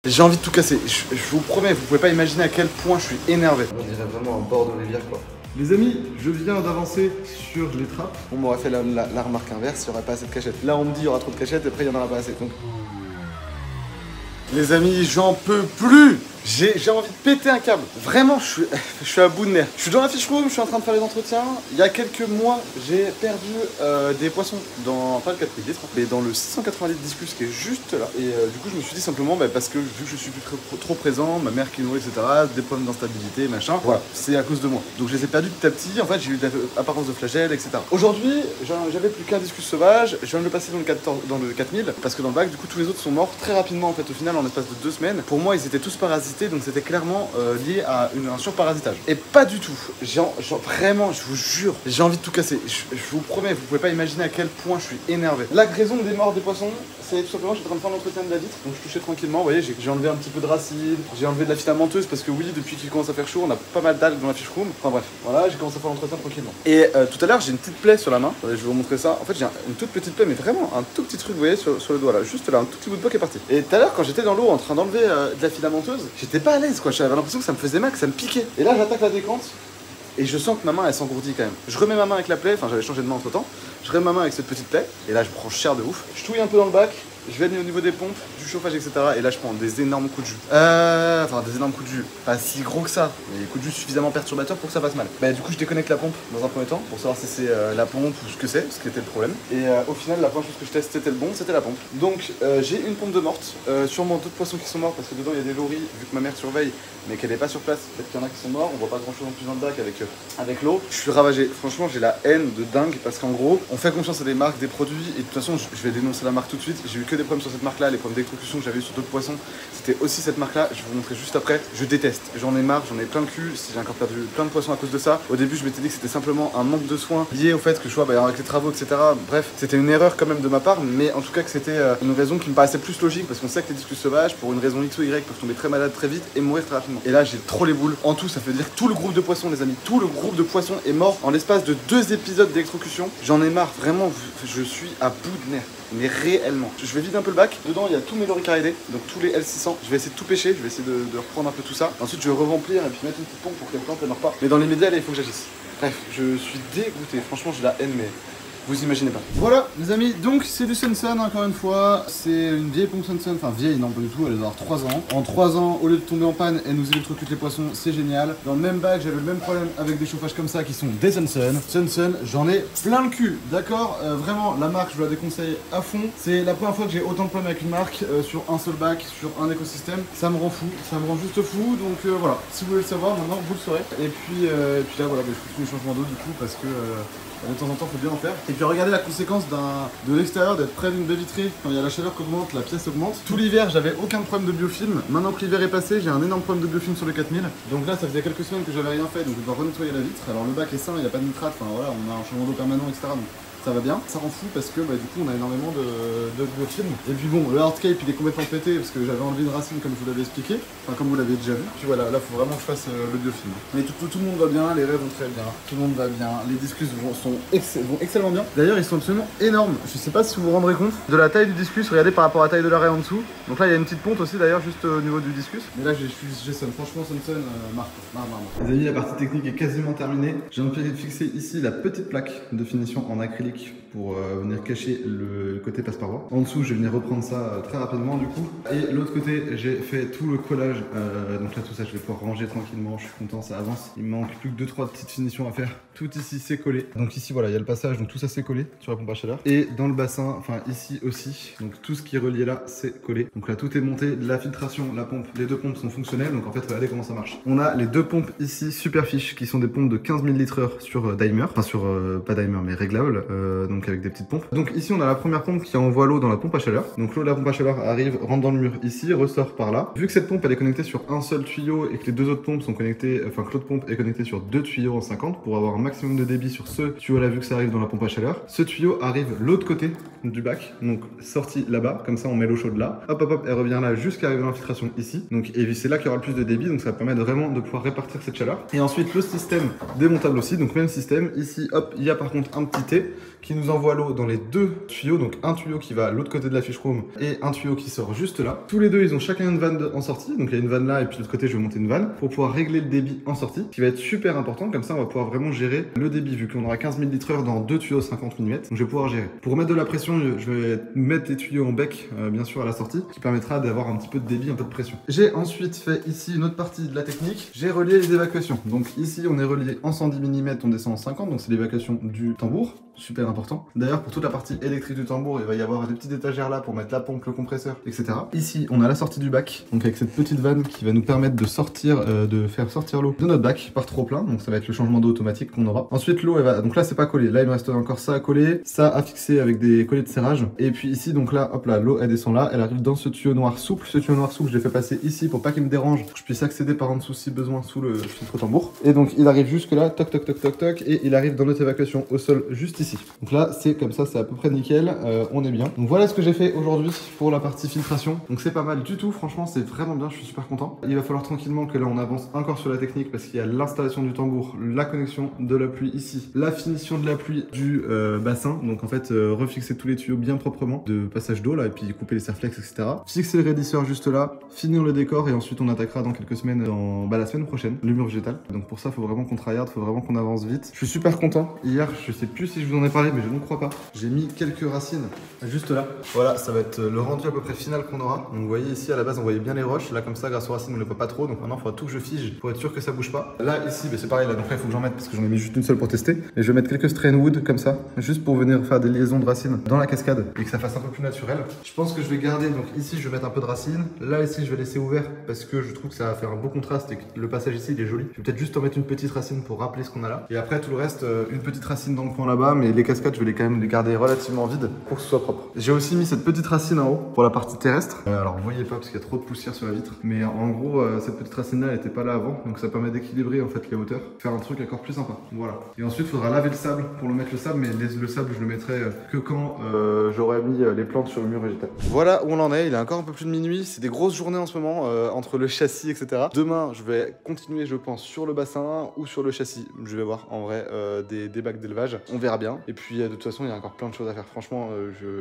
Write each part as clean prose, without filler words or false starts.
J'ai envie de tout casser, je vous promets, vous pouvez pas imaginer à quel point je suis énervé. On dirait vraiment un bord de rivière quoi. Les amis, je viens d'avancer sur les trappes. On m'aurait fait la remarque inverse, il n'y aurait pas assez de cachettes. Là on me dit il y aura trop de cachettes et après il n'y en aura pas assez. Donc... Les amis, j'en peux plus. J'ai envie de péter un câble. Vraiment, je suis à bout de nerfs. Je suis dans la fiche room, je suis en train de faire les entretiens. Il y a quelques mois, j'ai perdu des poissons dans, pas le 4 litres, mais dans le 690 discus qui est juste là. Et du coup, je me suis dit simplement, parce que vu que je suis plus trop présent, ma mère qui nourrit, etc., des problèmes d'instabilité, machin, voilà, c'est à cause de moi. Donc je les ai perdus petit à petit. En fait, j'ai eu de l'apparence de flagelle, etc. Aujourd'hui, j'avais plus qu'un discus sauvage. Je viens de le passer dans le 4000 parce que dans le bac, du coup, tous les autres sont morts très rapidement. En fait, au final, en l'espace de 2 semaines. Pour moi, ils étaient tous parasités. Donc c'était clairement lié à un surparasitage. Et pas du tout. Vraiment, je vous jure, j'ai envie de tout casser. Je vous promets, vous pouvez pas imaginer à quel point je suis énervé. La raison des morts des poissons, c'est tout simplement, je suis en train de faire l'entretien de la vitre. Donc je touchais tranquillement, vous voyez, j'ai enlevé un petit peu de racines, j'ai enlevé de la filamenteuse parce que oui, depuis qu'il commence à faire chaud, on a pas mal d'algues dans la fiche room. Enfin bref, voilà, j'ai commencé à faire l'entretien tranquillement. Et tout à l'heure, j'ai une petite plaie sur la main. Je vais vous montrer ça. En fait, j'ai une toute petite plaie, mais vraiment un tout petit truc, vous voyez, sur le doigt là. Juste là, un tout petit bout de peau qui est parti. Et tout à l'heure, quand j'étais dans l'eau en train d'enlever de la filamenteuse, j'étais pas à l'aise quoi, j'avais l'impression que ça me faisait mal, que ça me piquait. Et là j'attaque la décante et je sens que ma main elle s'engourdit quand même. Je remets ma main avec la plaie, enfin j'avais changé de main entre temps, je remets ma main avec cette petite plaie et là je prends cher de ouf. Je touille un peu dans le bac, je vais aller au niveau des pompes, du chauffage etc. Et là je prends des énormes coups de jus. Enfin des énormes coups de jus, pas si gros que ça, mais des coups de jus suffisamment perturbateurs pour que ça fasse mal. Du coup je déconnecte la pompe dans un premier temps pour savoir si c'est la pompe ou ce que c'est, ce qui était le problème. Et au final la première chose que je teste c'était le bon, c'était la pompe. Donc j'ai une pompe de morte, sûrement d'autres poissons qui sont morts parce que dedans il y a des loris vu que ma mère surveille mais qu'elle n'est pas sur place. Peut-être qu'il y en a qui sont morts, on voit pas grand chose en plus dans le bac avec l'eau. Je suis ravagé, franchement j'ai la haine de dingue parce qu'en gros on fait confiance à des marques, des produits et de toute façon je vais dénoncer la marque tout de suite. J'ai eu que des problèmes sur cette marque là, les problèmes d'électrocution que j'avais eu sur d'autres poissons, c'était aussi cette marque là, je vais vous montrer juste après. Je déteste, j'en ai marre, j'en ai plein le cul, j'ai encore perdu plein de poissons à cause de ça. Au début je m'étais dit que c'était simplement un manque de soins lié au fait que je vois avec les travaux etc. Bref, c'était une erreur quand même de ma part, mais en tout cas que c'était une raison qui me paraissait plus logique parce qu'on sait que les discus sauvages pour une raison X ou Y peuvent tomber très malades très vite et mourir très rapidement. Et là j'ai trop les boules. En tout ça veut dire que tout le groupe de poissons les amis, tout le groupe de poissons est mort en l'espace de 2 épisodes d'électrocution. J'en ai marre, vraiment, je suis à bout de nerfs. Mais réellement. Je vais vider un peu le bac. Dedans, il y a tous mes loricaridés, donc tous les L600. Je vais essayer de tout pêcher, je vais essayer de reprendre un peu tout ça. Ensuite, je vais re-remplir et puis mettre une petite pompe pour qu'elle plante, elle meurt pas. Mais dans les médias, là, il faut que j'agisse. Bref, je suis dégoûté. Franchement, j'ai la haine, mais vous imaginez pas. Voilà, les amis, donc c'est du Sunsun, encore une fois. C'est une vieille pompe Sunsun, enfin vieille, non pas du tout, elle doit avoir 3 ans. En 3 ans, au lieu de tomber en panne, elle nous électrocute les poissons, c'est génial. Dans le même bac, j'avais le même problème avec des chauffages comme ça qui sont des Sunsun. Sunsun, j'en ai plein le cul, d'accord. Vraiment, la marque, je vous la déconseille à fond. C'est la première fois que j'ai autant de problèmes avec une marque sur un seul bac, sur un écosystème. Ça me rend fou, ça me rend juste fou. Donc voilà, si vous voulez le savoir, maintenant vous le saurez. Et puis là, voilà, je fais le changement d'eau du coup parce que de temps en temps, faut bien en faire. Et puis regardez la conséquence de l'extérieur d'être près d'une baie vitrée. Quand il y a la chaleur qui augmente, la pièce augmente. Tout l'hiver, j'avais aucun problème de biofilm. Maintenant que l'hiver est passé, j'ai un énorme problème de biofilm sur le 4000. Donc là, ça faisait quelques semaines que j'avais rien fait, donc je dois renettoyer la vitre. Alors le bac est sain, il n'y a pas de nitrate. Enfin voilà, on a un changement d'eau permanent, etc. Donc ça va bien, ça rend fou parce que du coup on a énormément de biofilm. Et puis bon, le hardcape il est complètement pété parce que j'avais enlevé une racine comme je vous l'avais expliqué, enfin comme vous l'avez déjà vu. Puis voilà, là faut vraiment que je fasse le biofilm. Mais tout le monde va bien, les rêves vont très bien, tout le monde va bien, les discus vont excellemment bien. D'ailleurs ils sont absolument énormes, je sais pas si vous vous rendrez compte de la taille du discus, regardez par rapport à la taille de l'arrêt en dessous. Donc là il y a une petite ponte aussi d'ailleurs juste au niveau du discus. Mais là j'ai Sunsun, franchement Sunsun marre. Les amis, la partie technique est quasiment terminée. J'ai envie de fixer ici la petite plaque de finition en acrylique pour venir cacher le côté passe-paroi. En dessous, je vais venir reprendre ça très rapidement du coup. Et l'autre côté, j'ai fait tout le collage. Donc là, tout ça, je vais pouvoir ranger tranquillement. Je suis content, ça avance. Il me manque plus que 2-3 petites finitions à faire. Tout ici, c'est collé. Donc ici, voilà, il y a le passage. Donc tout ça, c'est collé sur la pompe à chaleur. Et dans le bassin, enfin ici aussi. Donc tout ce qui est relié là, c'est collé. Donc là, tout est monté. La filtration, la pompe, les 2 pompes sont fonctionnelles. Donc en fait, regardez comment ça marche. On a les 2 pompes ici, Superfish, qui sont des pompes de 15 000 litres sur Daimler. Enfin sur, pas Daimler, mais réglables. Donc avec des petites pompes. Donc ici on a la première pompe qui envoie l'eau dans la pompe à chaleur. Donc l'eau de la pompe à chaleur arrive, rentre dans le mur ici, ressort par là. Vu que cette pompe elle est connectée sur un seul tuyau et que les 2 autres pompes sont connectées, enfin que l'autre pompe est connectée sur 2 tuyaux en 50 pour avoir un maximum de débit sur ce tuyau là vu que ça arrive dans la pompe à chaleur. Ce tuyau arrive l'autre côté du bac, donc sortie là-bas, comme ça on met l'eau chaude là, hop hop hop, elle revient là jusqu'à arriver à l'infiltration ici, donc et c'est là qu'il y aura le plus de débit, donc ça va permettre vraiment de pouvoir répartir cette chaleur. Et ensuite le système démontable aussi, donc même système, ici hop, il y a par contre un petit T qui nous envoie l'eau dans les deux tuyaux, donc un tuyau qui va à l'autre côté de la fiche room et un tuyau qui sort juste là. Tous les deux ils ont chacun une vanne en sortie, donc il y a une vanne là et puis de l'autre côté je vais monter une vanne pour pouvoir régler le débit en sortie, qui va être super important, comme ça on va pouvoir vraiment gérer le débit vu qu'on aura 15 000 litres dans deux tuyaux 50 mm, donc je vais pouvoir gérer. Pour mettre de la pression, je vais mettre les tuyaux en bec bien sûr à la sortie, qui permettra d'avoir un petit peu de débit, un peu de pression. J'ai ensuite fait ici une autre partie de la technique, j'ai relié les évacuations. Donc ici on est relié en 110 mm, on descend en 50, donc c'est l'évacuation du tambour, super important. D'ailleurs pour toute la partie électrique du tambour, il va y avoir des petites étagères là pour mettre la pompe, le compresseur, etc. Ici on a la sortie du bac, donc avec cette petite vanne qui va nous permettre de sortir, de faire sortir l'eau de notre bac par trop plein, donc ça va être le changement d'eau automatique qu'on aura. Ensuite l'eau elle va, donc là c'est pas collé, là il me reste encore ça à coller, ça à fixer avec des colliers de serrage. Et puis ici donc là, hop là, l'eau elle descend là, elle arrive dans ce tuyau noir souple. Ce tuyau noir souple je l'ai fait passer ici pour pas qu'il me dérange, pour que je puisse accéder par en dessous si besoin sous le filtre tambour. Et donc il arrive jusque là, toc toc toc toc toc, et il arrive dans notre évacuation au sol juste ici. Donc là c'est comme ça, c'est à peu près nickel, on est bien. Donc voilà ce que j'ai fait aujourd'hui pour la partie filtration. Donc c'est pas mal du tout, franchement c'est vraiment bien, je suis super content. Il va falloir tranquillement que là on avance encore sur la technique parce qu'il y a l'installation du tambour, la connexion de la pluie ici, la finition de la pluie du bassin, donc en fait refixer tous les tuyaux bien proprement de passage d'eau là et puis couper les serflex etc. Fixer le raidisseur juste là, finir le décor et ensuite on attaquera dans quelques semaines, dans la semaine prochaine, le mur végétal. Donc pour ça faut vraiment qu'on tryhard, faut vraiment qu'on avance vite. Je suis super content. Hier je sais plus si je vous en ai parlé mais je ne crois pas. J'ai mis quelques racines juste là. Voilà, ça va être le rendu à peu près final qu'on aura. Donc vous voyez ici à la base on voyait bien les roches, là comme ça grâce aux racines on ne les voit pas trop, donc maintenant il faudra tout que je fige pour être sûr que ça bouge pas. Là ici bah, c'est pareil, là donc là il faut que j'en mette parce que j'en ai mis juste une seule pour tester. Et je vais mettre quelques strain wood comme ça, juste pour venir faire des liaisons de racines dans la cascade et que ça fasse un peu plus naturel. Je pense que je vais garder, donc ici je vais mettre un peu de racines, là ici je vais laisser ouvert parce que je trouve que ça va faire un beau contraste et que le passage ici il est joli. Je vais peut-être juste en mettre une petite racine pour rappeler ce qu'on a là. Et après tout le reste, une petite racine dans le coin là-bas, mais les cascades je vais quand même les garder relativement vides pour que ce soit propre. J'ai aussi mis cette petite racine en haut pour la partie terrestre. Alors vous voyez pas parce qu'il y a trop de poussière sur la vitre, mais en gros cette petite racine là elle était pas là avant, donc ça permet d'équilibrer en fait les hauteurs, faire un truc encore plus sympa. Voilà. Et ensuite il faudra laver le sable pour le mettre le sable, mais le sable je le mettrai que quand j'aurai mis les plantes sur le mur végétal. Voilà où on en est, il est encore un peu plus de minuit, c'est des grosses journées en ce moment entre le châssis etc. Demain je vais continuer je pense sur le bassin ou sur le châssis, je vais voir en vrai des bacs d'élevage, on verra bien. Et puis de toute façon il y a encore plein de choses à faire, franchement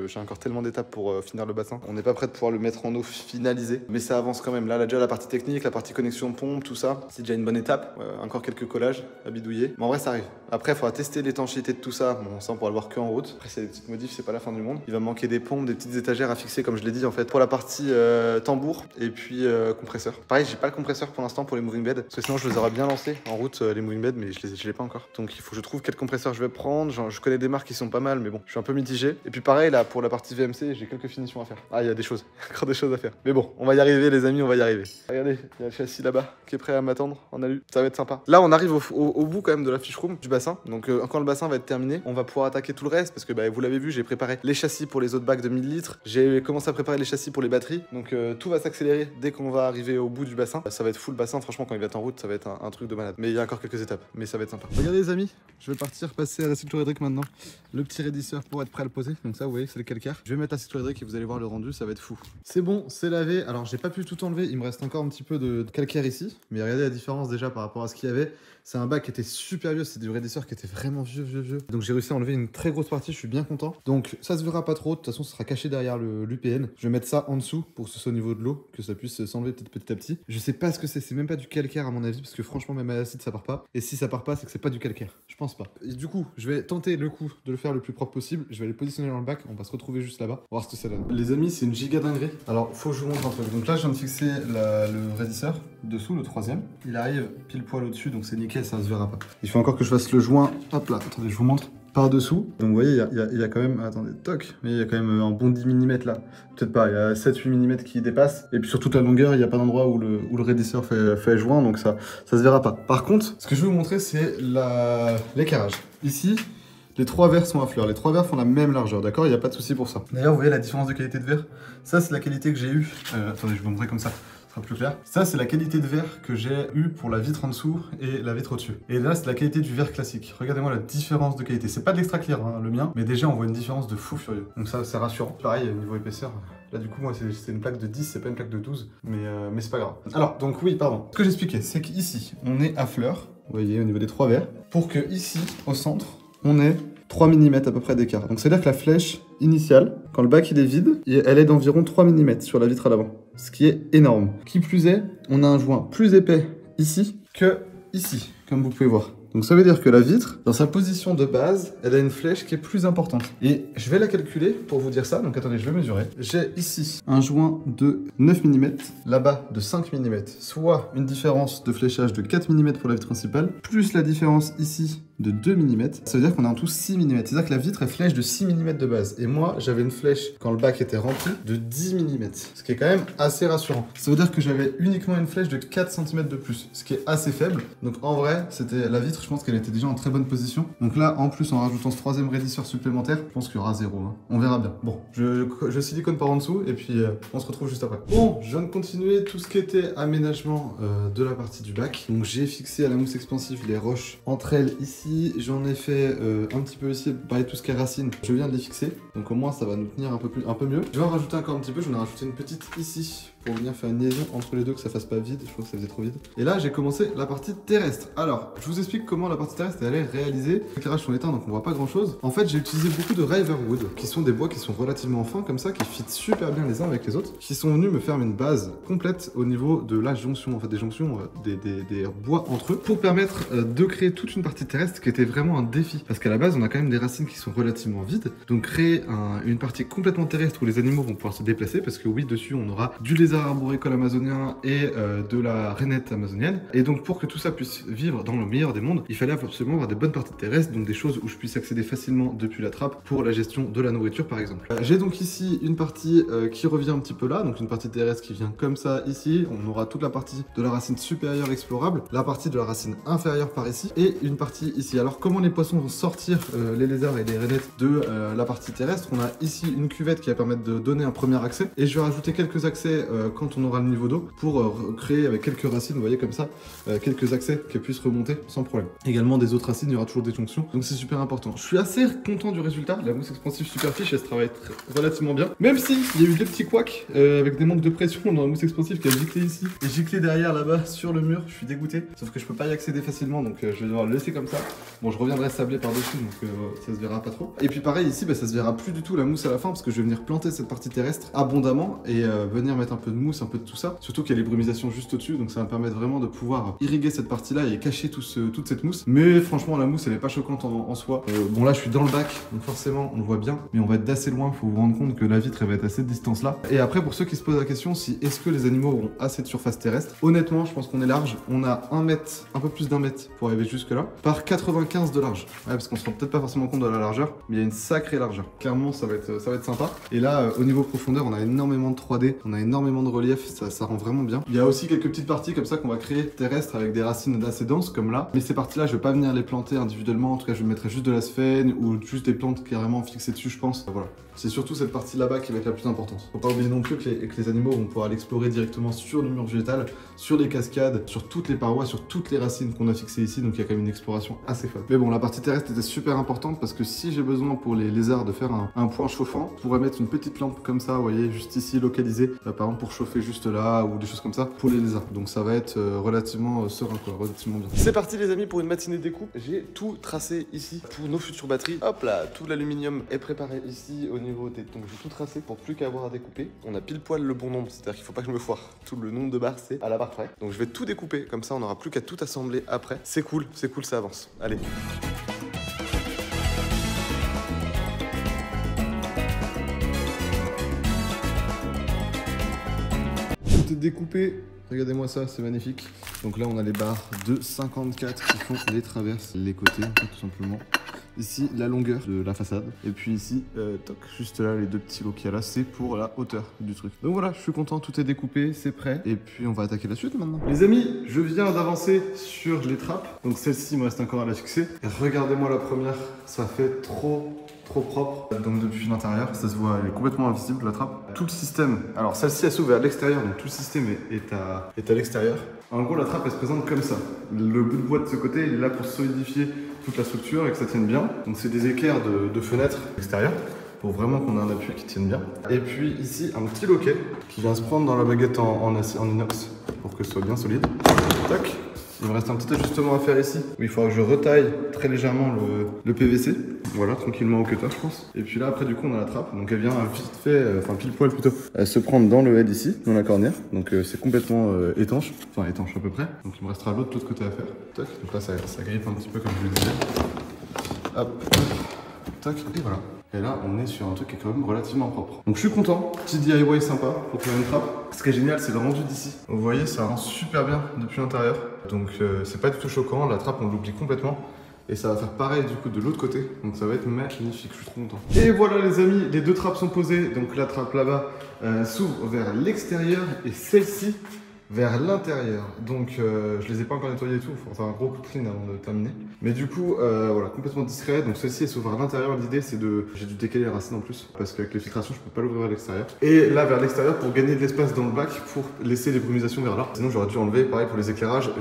j'ai encore tellement d'étapes pour finir le bassin. On n'est pas prêt de pouvoir le mettre en eau finalisé, mais ça avance quand même. Là déjà la partie technique, la partie connexion de pompe, tout ça, c'est déjà une bonne étape. Encore quelques collages à bidouiller, mais en vrai ça arrive. Après il faudra tester l'étanchéité de tout ça, bon ça on pourra le voir que en route. Après c'est des petites modifs, c'est pas la fin du monde. Il va me manquer des pompes, des petites étagères à fixer comme je l'ai dit en fait pour la partie tambour et puis compresseur. Pareil j'ai pas le compresseur pour l'instant pour les moving beds, parce que sinon je les aurais bien lancés en route les moving beds, mais je l'ai pas encore. Donc il faut que je trouve quel compresseur je vais prendre. Genre, je connais des marques qui sont pas mal, mais bon je suis un peu mitigé. Et puis pareil là pour la partie VMC j'ai quelques finitions à faire. Ah il y a des choses, encore des choses à faire. Mais bon on va y arriver les amis, on va y arriver. Regardez, il y a le châssis là-bas qui est prêt à m'attendre en alu. Ça va être sympa. Là on arrive au bout quand même de la fiche room du bassin. Donc quand le bassin va être terminé, on va pouvoir attaquer tout le reste parce que bah, vous l'avez vu, j'ai préparé les châssis pour les autres bacs de 1000 litres. J'ai commencé à préparer les châssis pour les batteries. Donc tout va s'accélérer dès qu'on va arriver au bout du bassin. Ça va être full bassin, franchement quand il va être en route, ça va être un truc de malade. Mais il y a encore quelques étapes, mais ça va être sympa. Regardez les amis, je vais partir passer à la cyclohydrique maintenant. Le petit raidisseur pour être prêt à le poser. Donc ça vous voyez c'est le calcaire. Je vais mettre la cyclohydrique et vous allez voir le rendu, ça va être fou. C'est bon, c'est lavé. Alors j'ai pas pu tout enlever, il me reste encore un petit peu de calcaire ici. Mais regardez la différence déjà par rapport à ce qu'il y avait. C'est un bac qui était super vieux, c'est du raidisseur qui était vraiment vieux. Donc j'ai réussi à enlever une très grosse partie, je suis bien content. Donc ça se verra pas trop, de toute façon ce sera caché derrière l'UPN. Je vais mettre ça en dessous pour que ce soit au niveau de l'eau, que ça puisse s'enlever peut-être petit à petit. Je sais pas ce que c'est même pas du calcaire à mon avis, parce que franchement même à l'acide ça part pas. Et si ça part pas, c'est que c'est pas du calcaire, je pense pas. Et du coup, je vais tenter le coup de le faire le plus propre possible. Je vais les positionner dans le bac, on va se retrouver juste là-bas, voir ce que ça donne. Les amis, c'est une giga dinguerie. Alors faut que je vous montre un truc. Donc là je viens de fixer le raidisseur dessous, le troisième. Il arrive pile poil au-dessus, donc c'est nickel, ça se verra pas. Il faut encore que je fasse le joint, hop là, attendez, je vous montre, par dessous. Donc vous voyez, il y a quand même, attendez, toc, mais il y a quand même un bon 10 mm là. Peut-être pas, il y a 7-8 mm qui dépassent. Et puis sur toute la longueur, il n'y a pas d'endroit où le raidisseur fait joint, donc ça se verra pas. Par contre, ce que je vais vous montrer, c'est l'éclairage. Ici, les trois verres sont à fleurs, les trois verres font la même largeur, d'accord? Il n'y a pas de souci pour ça. D'ailleurs, vous voyez la différence de qualité de verre? Ça, c'est la qualité que j'ai eue. Attendez, je vais vous montrer comme ça. sera plus clair. Ça, c'est la qualité de verre que j'ai eu pour la vitre en dessous et la vitre au-dessus. Et là, c'est la qualité du verre classique. Regardez-moi la différence de qualité. C'est pas de l'extra clear, hein, le mien, mais déjà, on voit une différence de fou furieux. Donc ça, c'est rassurant. Pareil, niveau épaisseur. Là, du coup, moi, c'est une plaque de 10, c'est pas une plaque de 12, mais c'est pas grave. Alors, donc oui, pardon. Ce que j'expliquais, c'est qu'ici, on est à fleur. Vous voyez, au niveau des 3 verres. Pour que ici, au centre, on ait 3 mm à peu près d'écart. Donc c'est-à-dire que la flèche initiale, quand le bac il est vide, elle est d'environ 3 mm sur la vitre à l'avant. Ce qui est énorme. Qui plus est, on a un joint plus épais ici que ici, comme vous pouvez voir. Donc ça veut dire que la vitre, dans sa position de base, elle a une flèche qui est plus importante. Et je vais la calculer pour vous dire ça. Donc attendez, je vais mesurer. J'ai ici un joint de 9 mm, là-bas de 5 mm, soit une différence de fléchage de 4 mm pour la vitre principale, plus la différence ici de 2 mm. Ça veut dire qu'on a en tout 6 mm. C'est-à-dire que la vitre est flèche de 6 mm de base. Et moi, j'avais une flèche, quand le bac était rempli, de 10 mm. Ce qui est quand même assez rassurant. Ça veut dire que j'avais uniquement une flèche de 4 cm de plus, ce qui est assez faible. Donc en vrai, c'était la vitre, je pense qu'elle était déjà en très bonne position. Donc là, en plus, en rajoutant ce 3e raidisseur supplémentaire, je pense qu'il y aura 0. Hein. On verra bien. Bon, je silicone par en dessous et puis on se retrouve juste après. Bon, je viens de continuer tout ce qui était aménagement de la partie du bac. Donc j'ai fixé à la mousse expansive les roches entre elles ici. J'en ai fait un petit peu ici, pareil, tout ce qui est racines. Je viens de les fixer. Donc au moins, ça va nous tenir un peu mieux. Je vais en rajouter encore un petit peu. J'en ai rajouté une petite ici pour venir faire une liaison entre les deux, que ça fasse pas vide. Je crois que ça faisait trop vide. Et là, j'ai commencé la partie terrestre. Alors, je vous explique comment la partie terrestre elle est réalisée. Les éclairages sont éteints, donc on voit pas grand chose. En fait, j'ai utilisé beaucoup de Riverwood, qui sont des bois qui sont relativement fins comme ça, qui fit super bien les uns avec les autres, qui sont venus me faire une base complète au niveau de la jonction, en fait des jonctions, des bois entre eux, pour permettre de créer toute une partie terrestre qui était vraiment un défi. Parce qu'à la base, on a quand même des racines qui sont relativement vides. Donc créer une partie complètement terrestre où les animaux vont pouvoir se déplacer, parce que oui, dessus, on aura du lézard arboricole amazonien et de la rainette amazonienne. Et donc pour que tout ça puisse vivre dans le meilleur des mondes, il fallait absolument avoir des bonnes parties terrestres, donc des choses où je puisse accéder facilement depuis la trappe pour la gestion de la nourriture par exemple. J'ai donc ici une partie qui revient un petit peu là, donc une partie terrestre qui vient comme ça ici. On aura toute la partie de la racine supérieure explorable, la partie de la racine inférieure par ici et une partie ici. Alors comment les poissons vont sortir, les lézards et les rainettes de la partie terrestre? On a ici une cuvette qui va permettre de donner un premier accès et je vais rajouter quelques accès quand on aura le niveau d'eau pour créer avec quelques racines, vous voyez comme ça, quelques accès qui puissent remonter sans problème. Également des autres racines, il y aura toujours des jonctions, donc c'est super important. Je suis assez content du résultat, la mousse expansive Superfiche, elle se travaille relativement bien, même si il y a eu des petits couacs avec des manques de pression dans la mousse expansive qui a giclé ici et giclé derrière là-bas sur le mur. Je suis dégoûté, sauf que je peux pas y accéder facilement, donc je vais devoir le laisser comme ça. Bon, je reviendrai sabler par-dessus, donc ça se verra pas trop. Et puis pareil ici, ça se verra plus du tout la mousse à la fin, parce que je vais venir planter cette partie terrestre abondamment et venir mettre un peu de mousse, un peu de tout ça. Surtout qu'il y a les brumisations juste au-dessus, donc ça va me permettre vraiment de pouvoir irriguer cette partie-là et cacher toute cette mousse. Mais franchement, la mousse, elle est pas choquante en soi. Bon, là, je suis dans le bac, donc forcément, on le voit bien, mais on va être d'assez loin. Faut vous rendre compte que la vitre, elle va être à cette distance-là. Et après, pour ceux qui se posent la question, si est-ce que les animaux auront assez de surface terrestre, honnêtement, je pense qu'on est large. On a 1 mètre, un peu plus d'1 mètre pour arriver jusque-là, par 95 de large. Ouais, parce qu'on se rend peut-être pas forcément compte de la largeur, mais il y a une sacrée largeur. Clairement, ça va être sympa. Et là, au niveau profondeur, on a énormément de 3D, on a énormément de relief, ça rend vraiment bien. Il y a aussi quelques petites parties comme ça qu'on va créer terrestres avec des racines assez denses comme là. Mais ces parties-là, je vais pas venir les planter individuellement. En tout cas, je mettrai juste de la sphène ou juste des plantes carrément fixées dessus, je pense. Voilà. C'est surtout cette partie là-bas qui va être la plus importante. Faut pas oublier non plus que les animaux vont pouvoir l'explorer directement sur le mur végétal, sur les cascades, sur toutes les parois, sur toutes les racines qu'on a fixées ici. Donc il y a quand même une exploration assez folle. Mais bon, la partie terrestre était super importante parce que si j'ai besoin pour les lézards de faire un point chauffant, je pourrais mettre une petite lampe comme ça, vous voyez, juste ici localisée, par exemple pour chauffer juste là ou des choses comme ça pour les lézards. Donc ça va être relativement serein, quoi, relativement bien. C'est parti les amis pour une matinée de découpe. J'ai tout tracé ici pour nos futures batteries. Hop là, tout l'aluminium est préparé ici au niveau des... Donc j'ai tout tracé pour plus qu'à avoir à découper. On a pile poil le bon nombre, c'est-à-dire qu'il faut pas que je me foire. Tout le nombre de barres c'est à la barre près. Donc je vais tout découper, comme ça on n'aura plus qu'à tout assembler après. C'est cool, ça avance. Allez. Tout est découpé. Regardez-moi ça, c'est magnifique. Donc là, on a les barres de 54 qui font les traverses, les côtés, tout simplement. ici la longueur de la façade. Et puis ici, toc, juste là, les deux petits lots qu'il y a là, c'est pour la hauteur du truc. Donc voilà, je suis content, tout est découpé, c'est prêt. Et puis on va attaquer la suite maintenant. Les amis, je viens d'avancer sur les trappes. Donc celle-ci, il me reste encore à la fixer. Et regardez-moi la première, ça fait trop propre. Donc depuis l'intérieur, ça se voit, elle est complètement invisible la trappe. Tout le système, alors celle-ci elle s'ouvre vers l'extérieur, donc tout le système est à l'extérieur. En gros, la trappe elle se présente comme ça. Le bout de bois de ce côté, il est là pour solidifier toute la structure et que ça tienne bien. Donc c'est des équerres de fenêtres extérieures pour vraiment qu'on ait un appui qui tienne bien. Et puis ici, un petit loquet qui vient se prendre dans la baguette en inox pour que ce soit bien solide. Tac. Il me reste un petit ajustement à faire ici, où il faudra que je retaille très légèrement le PVC. Voilà, tranquillement au cutter, je pense. Et puis là, après, du coup, on a la trappe. Donc elle vient vite fait, enfin pile poil plutôt, se prendre dans le head ici, dans la cornière. Donc c'est complètement étanche, enfin étanche à peu près. Donc il me restera l'autre côté à faire. Tac, donc là, ça grippe un petit peu comme je le disais. Hop, hop, tac, et voilà. Et là, on est sur un truc qui est quand même relativement propre. Donc je suis content, petit DIY sympa pour faire une trappe. Ce qui est génial, c'est le rendu d'ici. Vous voyez, ça rend super bien depuis l'intérieur. Donc c'est pas du tout choquant, la trappe on l'oublie complètement. Et ça va faire pareil du coup de l'autre côté. Donc ça va être magnifique, je suis trop content. Et voilà les amis, les deux trappes sont posées. Donc la trappe là-bas s'ouvre vers l'extérieur et celle-ci vers l'intérieur. Donc je les ai pas encore nettoyés et tout, il faut faire un gros coup de clean avant de terminer. Mais du coup voilà, complètement discret. Donc celle-ci elle s'ouvre vers l'intérieur. L'idée c'est de... J'ai dû décaler les racines en plus parce qu'avec les filtrations je peux pas l'ouvrir à l'extérieur. Et là vers l'extérieur pour gagner de l'espace dans le bac pour laisser les brumisations vers là. Sinon j'aurais dû enlever, pareil pour les éclairages,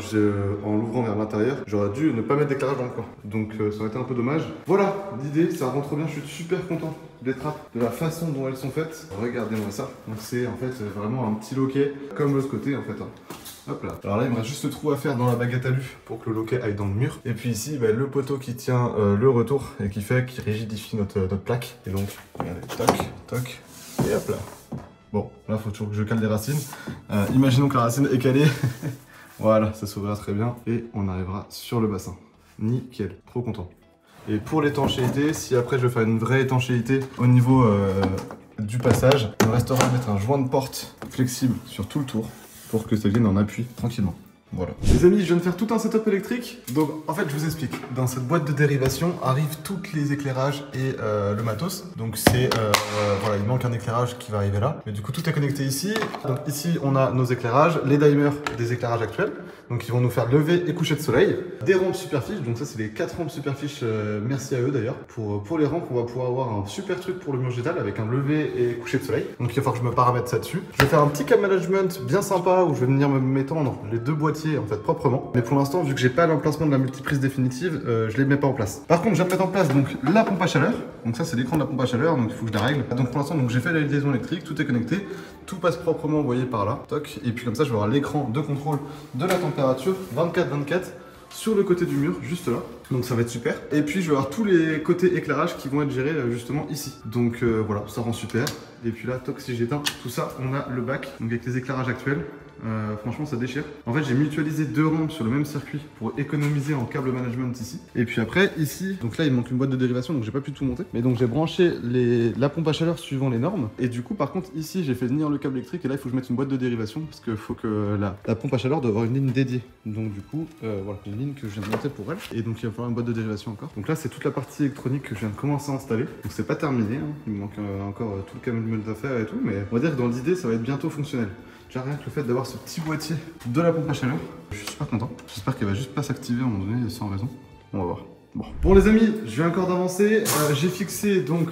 en l'ouvrant vers l'intérieur, j'aurais dû ne pas mettre d'éclairage dans le coin. Donc ça aurait été un peu dommage. Voilà l'idée, ça rend trop bien, je suis super content des trappes, de la façon dont elles sont faites. Regardez-moi ça. Donc c'est en fait vraiment un petit loquet comme l'autre côté en fait. Hop là. Alors là, il me reste juste le trou à faire dans la baguette à lu pour que le loquet aille dans le mur. Et puis ici, bah, le poteau qui tient le retour et qui rigidifie notre plaque. Et donc, regardez, toc, toc, et hop là. Bon, là, il faut toujours que je cale des racines. Imaginons que la racine est calée. Voilà, ça s'ouvrira très bien. Et on arrivera sur le bassin. Nickel, trop content. Et pour l'étanchéité, si après je veux faire une vraie étanchéité au niveau du passage, il me restera à mettre un joint de porte flexible sur tout le tour pour que ça vienne en appui tranquillement. Voilà. Les amis, je viens de faire tout un setup électrique. Donc en fait, je vous explique. Dans cette boîte de dérivation arrivent tous les éclairages et le matos. Donc c'est voilà, il manque un éclairage qui va arriver là. Mais du coup, tout est connecté ici. Donc ici, on a nos éclairages, les dimers des éclairages actuels. Donc ils vont nous faire lever et coucher de soleil. Des rampes Superfiche. Donc ça, c'est les 4 rampes Superfiche. Merci à eux d'ailleurs. Pour les rampes, on va pouvoir avoir un super truc pour le mur végétal avec un lever et coucher de soleil. Donc il va falloir que je me paramètre ça dessus. Je vais faire un petit cab management bien sympa où je vais venir m'étendre les deux boîtiers en fait proprement. Mais pour l'instant, vu que j'ai pas l'emplacement de la multiprise définitive, je les mets pas en place. Par contre, je viens de mettre en place donc la pompe à chaleur. Donc ça, c'est l'écran de la pompe à chaleur. Donc il faut que je la règle. Donc pour l'instant, j'ai fait la liaison électrique, tout est connecté, tout passe proprement, vous voyez par là. Toc. Et puis comme ça, je vais avoir l'écran de contrôle de la température 24/24 sur le côté du mur, juste là. Donc ça va être super. Et puis je vais avoir tous les côtés éclairage qui vont être gérés justement ici. Donc voilà, ça rend super. Et puis là, toc, si j'éteins tout ça, on a le bac, donc avec les éclairages actuels. Franchement, ça déchire. En fait, j'ai mutualisé deux rampes sur le même circuit pour économiser en câble management ici. Et puis après, ici, donc là, il manque une boîte de dérivation, donc j'ai pas pu tout monter. Mais donc j'ai branché la pompe à chaleur suivant les normes. Et du coup, par contre, ici, j'ai fait venir le câble électrique. Et là, il faut que je mette une boîte de dérivation parce qu'il faut que la pompe à chaleur doit avoir une ligne dédiée. Donc du coup, voilà, une ligne que je viens de monter pour elle. Et donc il va falloir une boîte de dérivation encore. Donc là, c'est toute la partie électronique que je viens de commencer à installer. Donc c'est pas terminé, hein. Il me manque encore tout le câble à faire et tout. Mais on va dire que dans l'idée, ça va être bientôt fonctionnel. Rien que le fait d'avoir ce petit boîtier de la pompe à chaleur, je suis super content. J'espère qu'elle va juste pas s'activer à un moment donné sans raison. On va voir. Bon les amis, je viens encore d'avancer. J'ai fixé donc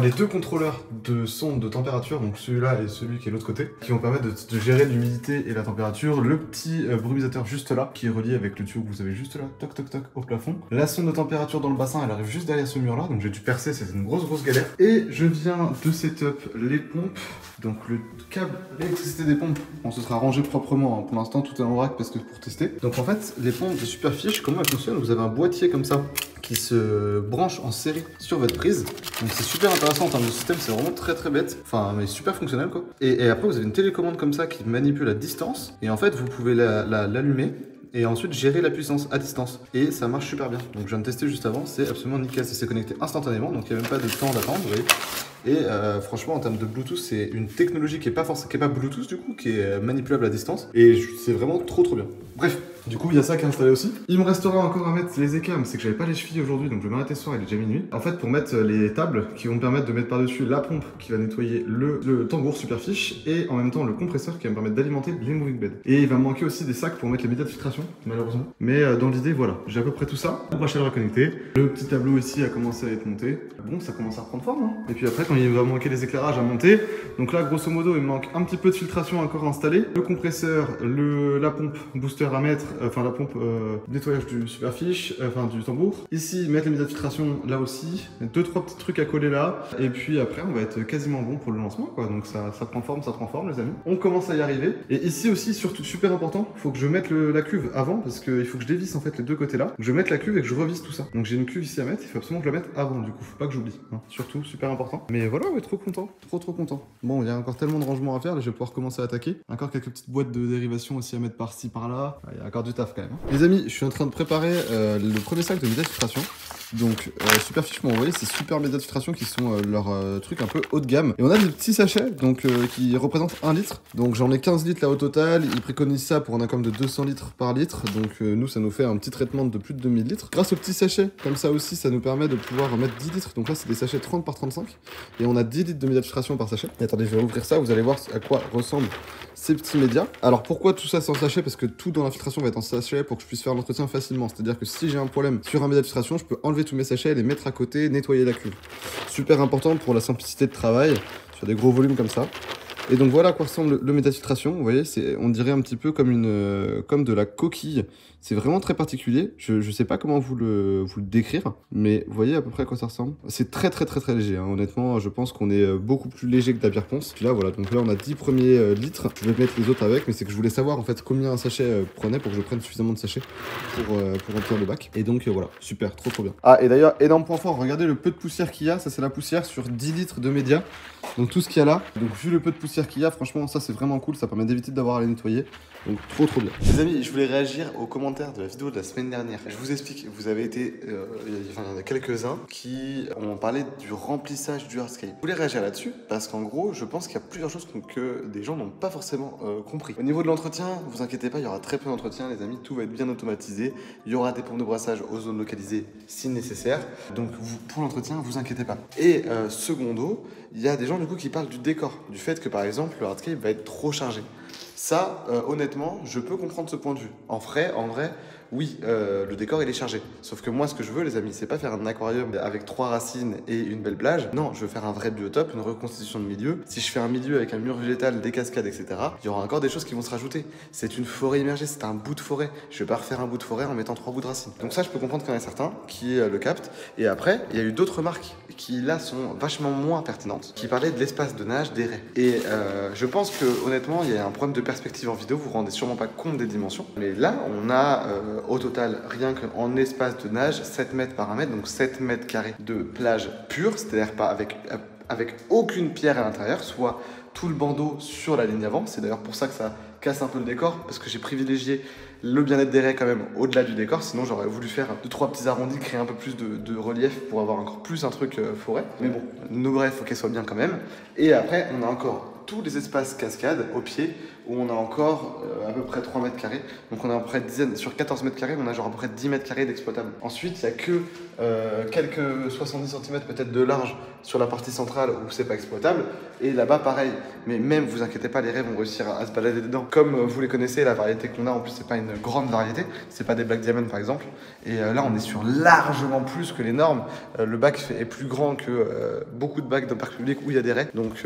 les deux contrôleurs de sonde de température, donc celui-là et celui qui est de l'autre côté, qui vont permettre de gérer l'humidité et la température. Le petit brumisateur juste là, qui est relié avec le tuyau que vous avez juste là, toc toc toc, au plafond. La sonde de température dans le bassin, elle arrive juste derrière ce mur-là, donc j'ai dû percer, c'était une grosse galère. Et je viens de setup les pompes, donc le câble, l'électricité des pompes, on se sera rangé proprement, hein. Pour l'instant tout est en vrac parce que pour tester. Donc en fait, les pompes de Superfiche, comment elles fonctionnent? Vous avez un boîtier comme ça, qui se branche en série sur votre prise. Donc c'est super intéressant en termes de système, c'est vraiment très bête. Enfin, mais super fonctionnel quoi. Et après, vous avez une télécommande comme ça qui manipule à distance. Et en fait, vous pouvez l'allumer et ensuite gérer la puissance à distance. Et ça marche super bien. Donc je viens de tester juste avant, c'est absolument nickel. Ça s'est connecté instantanément, donc il n'y a même pas de temps d'attente, vous voyez. Et franchement, en termes de Bluetooth, c'est une technologie qui est pas Bluetooth du coup, qui est manipulable à distance. Et c'est vraiment trop bien. Bref. Du coup, il y a ça qui est installé aussi. Il me restera encore à mettre les écailles, mais c'est que j'avais pas les chevilles aujourd'hui, donc je vais m'arrêter ce soir, il est déjà minuit. En fait, pour mettre les tables qui vont me permettre de mettre par-dessus la pompe qui va nettoyer le tambour Superfiche et en même temps le compresseur qui va me permettre d'alimenter les moving beds. Et il va me manquer aussi des sacs pour mettre les médias de filtration, malheureusement. Mais dans l'idée, voilà, j'ai à peu près tout ça. La broche à chaleur connectée. Le petit tableau ici a commencé à être monté. Bon, ça commence à reprendre forme. Hein. Et puis après, quand il va manquer les éclairages à monter, donc là, grosso modo, il me manque un petit peu de filtration encore installée. Le compresseur, la pompe booster à mettre, enfin la pompe nettoyage du Superfiche, enfin du tambour. Ici, mettre les médias de filtration là aussi. 2-3 petits trucs à coller là. Et puis après, on va être quasiment bon pour le lancement, quoi. Donc ça prend forme, les amis. On commence à y arriver. Et ici aussi, surtout super important, il faut que je mette la cuve avant parce qu'il faut que je dévisse en fait les deux côtés là. Je vais mettre la cuve et que je revisse tout ça. Donc j'ai une cuve ici à mettre, il faut absolument que je la mette avant du coup. Faut pas que j'oublie. Hein. Surtout, super important. Mais voilà, ouais, trop content. Trop content. Bon, il y a encore tellement de rangements à faire, là je vais pouvoir commencer à attaquer. Encore quelques petites boîtes de dérivation aussi à mettre par-ci, par-là. Il y a encore du taf quand même. Hein. Les amis, je suis en train de préparer le premier sac de médias de filtration. Donc Superfiche m'a envoyé ces super médias de filtration qui sont leur truc un peu haut de gamme. Et on a des petits sachets donc qui représentent 1 litre. Donc j'en ai 15 litres là au total. Ils préconisent ça pour un income de 200 litres par litre. Donc nous ça nous fait un petit traitement de plus de 2000 litres. Grâce aux petits sachets, comme ça aussi ça nous permet de pouvoir mettre 10 litres. Donc là c'est des sachets 30 par 35. Et on a 10 litres de médias de filtration par sachet. Et attendez, je vais ouvrir ça, vous allez voir à quoi ressemblent ces petits médias. Alors pourquoi tout ça c'est en sachet? Parce que tout dans la filtration va être en sachet pour que je puisse faire l'entretien facilement. C'est-à-dire que si j'ai un problème sur un média de filtration, je peux enlever tous mes sachets, les mettre à côté, nettoyer la cuve. Super important pour la simplicité de travail sur des gros volumes comme ça. Et donc voilà à quoi ressemble le média de filtration. Vous voyez, on dirait un petit peu comme de la coquille. C'est vraiment très particulier. Je sais pas comment vous le décrire, mais vous voyez à peu près à quoi ça ressemble. C'est très léger. Hein. Honnêtement, je pense qu'on est beaucoup plus léger que de la bière ponce. Puis là, voilà. Donc là, on a 10 premiers litres. Je vais mettre les autres avec, mais c'est que je voulais savoir en fait combien un sachet prenait pour que je prenne suffisamment de sachets pour remplir le bac. Et donc voilà, super, trop bien. Ah, et d'ailleurs, énorme point fort. Regardez le peu de poussière qu'il y a. Ça, c'est la poussière sur 10 litres de média. Donc tout ce qu'il y a là. Donc vu le peu de poussière qu'il y a, franchement, ça c'est vraiment cool. Ça permet d'éviter d'avoir à les nettoyer. Donc trop bien. Les amis, je voulais réagir aux commentaires de la vidéo de la semaine dernière. Je vous explique, vous avez été, il y en a quelques-uns qui ont parlé du remplissage du hardscape. Je voulais réagir là-dessus parce qu'en gros, je pense qu'il y a plusieurs choses que des gens n'ont pas forcément compris. Au niveau de l'entretien, vous inquiétez pas, il y aura très peu d'entretien, les amis. Tout va être bien automatisé. Il y aura des pompes de brassage aux zones localisées si nécessaire. Donc pour l'entretien, vous inquiétez pas. Et secondo, il y a des gens du coup qui parlent du décor, du fait que par exemple le hardscape va être trop chargé. Ça, honnêtement, je peux comprendre ce point de vue. En vrai, oui, le décor il est chargé. Sauf que moi, ce que je veux, les amis, c'est pas faire un aquarium avec 3 racines et une belle plage. Non, je veux faire un vrai biotope, une reconstitution de milieu. Si je fais un milieu avec un mur végétal, des cascades, etc., il y aura encore des choses qui vont se rajouter. C'est une forêt immergée, c'est un bout de forêt. Je vais pas refaire un bout de forêt en mettant 3 bouts de racines. Donc ça, je peux comprendre qu'il y en a certains qui le captent. Et après, il y a eu d'autres remarques qui là sont vachement moins pertinentes, qui parlaient de l'espace de nage des raies. Et je pense que honnêtement, il y a un problème de perspective en vidéo. Vous vous rendez sûrement pas compte des dimensions. Mais là, on a au total, rien qu'en espace de nage, 7 mètres par 1 mètre, donc 7 mètres carrés de plage pure, c'est-à-dire pas avec aucune pierre à l'intérieur, soit tout le bandeau sur la ligne avant. C'est d'ailleurs pour ça que ça casse un peu le décor, parce que j'ai privilégié le bien-être des raies quand même au-delà du décor. Sinon, j'aurais voulu faire 2-3 petits arrondis, créer un peu plus de relief pour avoir encore plus un truc forêt. Mais bon, nos raies, il faut qu'elles soient bien quand même. Et après, on a encore tous les espaces cascades au pied où on a encore à peu près 3 mètres carrés. Donc on a à peu près sur 14 mètres carrés, on a genre à peu près 10 mètres carrés d'exploitable. Ensuite, il n'y a que quelques 70 cm peut-être de large sur la partie centrale où c'est pas exploitable. Et là-bas, pareil. Mais même, vous inquiétez pas, les raies vont réussir à se balader dedans. Comme vous les connaissez, la variété qu'on a, en plus, c'est pas une grande variété. C'est pas des Black Diamond par exemple. Et là, on est sur largement plus que les normes. Le bac est plus grand que beaucoup de bacs dans le parc public où il y a des raies. Donc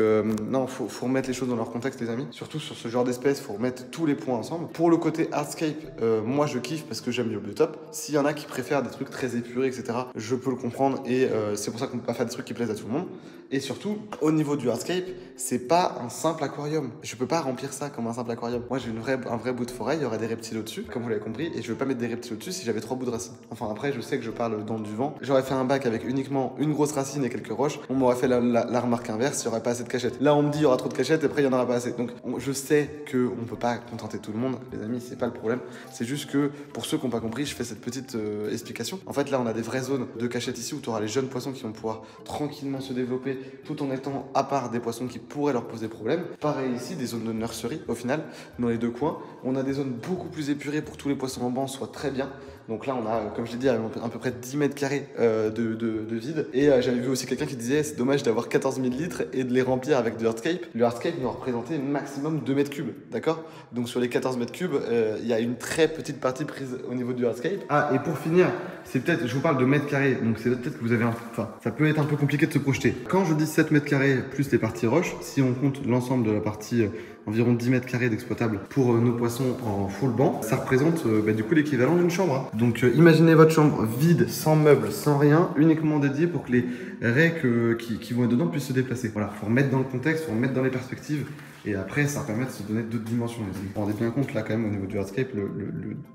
non, faut remettre les choses dans leur contexte, les amis. Surtout sur ce genre d'espèce, faut remettre tous les points ensemble. Pour le côté hardscape, moi je kiffe parce que j'aime le biotope. S'il y en a qui préfèrent des trucs très épurés, etc., je peux le comprendre et c'est pour ça qu'on peut pas faire des trucs qui plaisent à tout le monde. Et surtout, au niveau du hardscape, c'est pas un simple aquarium. Je peux pas remplir ça comme un simple aquarium. Moi, j'ai un vrai bout de forêt, il y aurait des reptiles au-dessus, comme vous l'avez compris, et je veux pas mettre des reptiles au-dessus si j'avais 3 bouts de racines. Enfin, après, je sais que je parle dans du vent. J'aurais fait un bac avec uniquement une grosse racine et quelques roches. On m'aurait fait la remarque inverse, il y aurait pas assez de cachettes. Là, on me dit il y aura trop de cachettes, et après, il y en aura pas assez. Donc, je sais qu'on peut pas contenter tout le monde, les amis, c'est pas le problème. C'est juste que, pour ceux qui n'ont pas compris, je fais cette petite explication. En fait, là, on a des vraies zones de cachettes ici où tu auras les jeunes poissons qui vont pouvoir tranquillement se développer élevé tout en étant à part des poissons qui pourraient leur poser problème. Pareil ici, des zones de nurserie au final, dans les deux coins. On a des zones beaucoup plus épurées pour que tous les poissons en banc soient très bien. Donc là, on a, comme je l'ai dit, à peu près 10 mètres carrés de vide. Et j'avais vu aussi quelqu'un qui disait c'est dommage d'avoir 14 000 litres et de les remplir avec de hardscape. Le hardscape nous représentait maximum 2 mètres cubes, d'accord? Donc sur les 14 mètres cubes, il y a une très petite partie prise au niveau du hardscape. Ah, et pour finir, c'est peut-être, je vous parle de mètres carrés, donc c'est peut-être que vous avez enfin, ça peut être un peu compliqué de se projeter. Quand je dis 7 mètres carrés plus les parties roches, si on compte l'ensemble de la partie environ 10 mètres carrés d'exploitable pour nos poissons en full banc, ça représente du coup l'équivalent d'une chambre. Hein. Donc imaginez votre chambre vide, sans meubles, sans rien, uniquement dédiée pour que les raies qui vont être dedans puissent se déplacer. Voilà, faut remettre dans le contexte, faut remettre dans les perspectives. Et après, ça permet de se donner d'autres dimensions. Vous vous rendez bien compte là quand même au niveau du hardscape,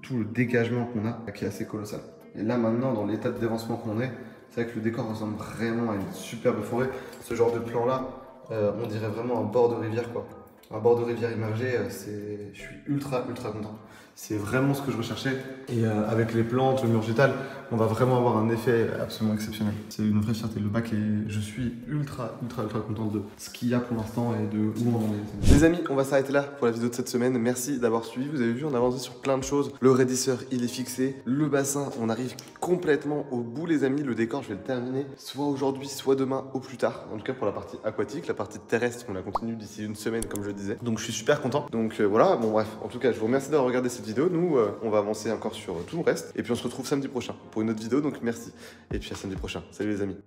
tout le dégagement qu'on a qui est assez colossal. Et là maintenant, dans l'état de dévancement qu'on est, c'est vrai que le décor ressemble vraiment à une superbe forêt. Ce genre de plan là, on dirait vraiment un bord de rivière quoi. Un bord de rivière immergé, je suis ultra content. C'est vraiment ce que je recherchais. Et avec les plantes, le mur végétal, on va vraiment avoir un effet absolument exceptionnel. C'est une vraie fierté. Le bac et je suis ultra content de ce qu'il y a pour l'instant et de où on en est. Les amis, on va s'arrêter là pour la vidéo de cette semaine. Merci d'avoir suivi. Vous avez vu, on a avancé sur plein de choses. Le raidisseur, il est fixé. Le bassin, on arrive complètement au bout, les amis. Le décor, je vais le terminer soit aujourd'hui, soit demain au plus tard. En tout cas pour la partie aquatique. La partie terrestre, on la continue d'ici une semaine, comme je disais. Donc je suis super content. Donc voilà, bon bref. En tout cas, je vous remercie d'avoir regardé cette vidéo. Nous, on va avancer encore sur tout le reste. Et puis on se retrouve samedi prochain pour une autre vidéo. Donc merci. Et puis à samedi prochain. Salut les amis.